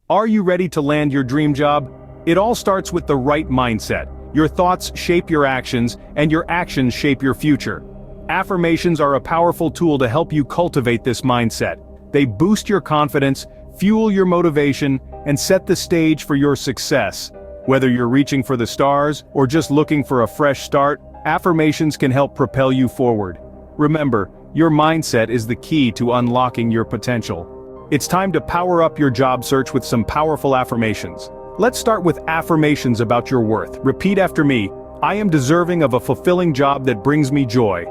Are you ready to land your dream job? It all starts with the right mindset. Your thoughts shape your actions, and your actions shape your future. Affirmations are a powerful tool to help you cultivate this mindset. They boost your confidence, fuel your motivation, and set the stage for your success. Whether you're reaching for the stars or just looking for a fresh start, affirmations can help propel you forward. Remember, your mindset is the key to unlocking your potential. It's time to power up your job search with some powerful affirmations. Let's start with affirmations about your worth. Repeat after me. I am deserving of a fulfilling job that brings me joy.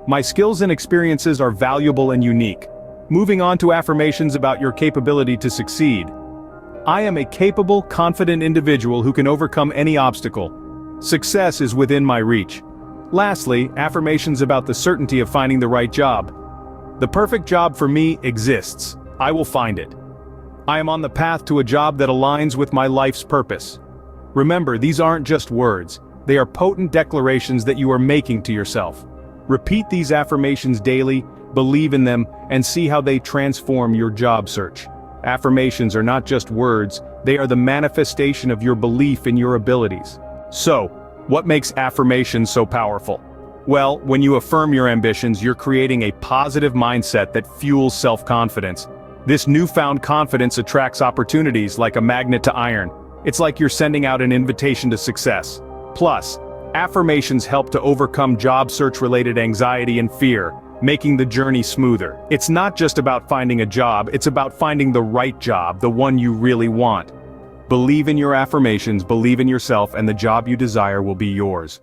My skills and experiences are valuable and unique. Moving on to affirmations about your capability to succeed. I am a capable, confident individual who can overcome any obstacle. Success is within my reach. Lastly, affirmations about the certainty of finding the right job. The perfect job for me exists. I will find it. I am on the path to a job that aligns with my life's purpose. Remember, these aren't just words. They are potent declarations that you are making to yourself. Repeat these affirmations daily, believe in them, and see how they transform your job search. Affirmations are not just words, they are the manifestation of your belief in your abilities. So, what makes affirmations so powerful? Well, when you affirm your ambitions, you're creating a positive mindset that fuels self-confidence. This newfound confidence attracts opportunities like a magnet to iron. It's like you're sending out an invitation to success. Plus, affirmations help to overcome job search-related anxiety and fear, making the journey smoother. It's not just about finding a job, it's about finding the right job, the one you really want. Believe in your affirmations, believe in yourself, and the job you desire will be yours.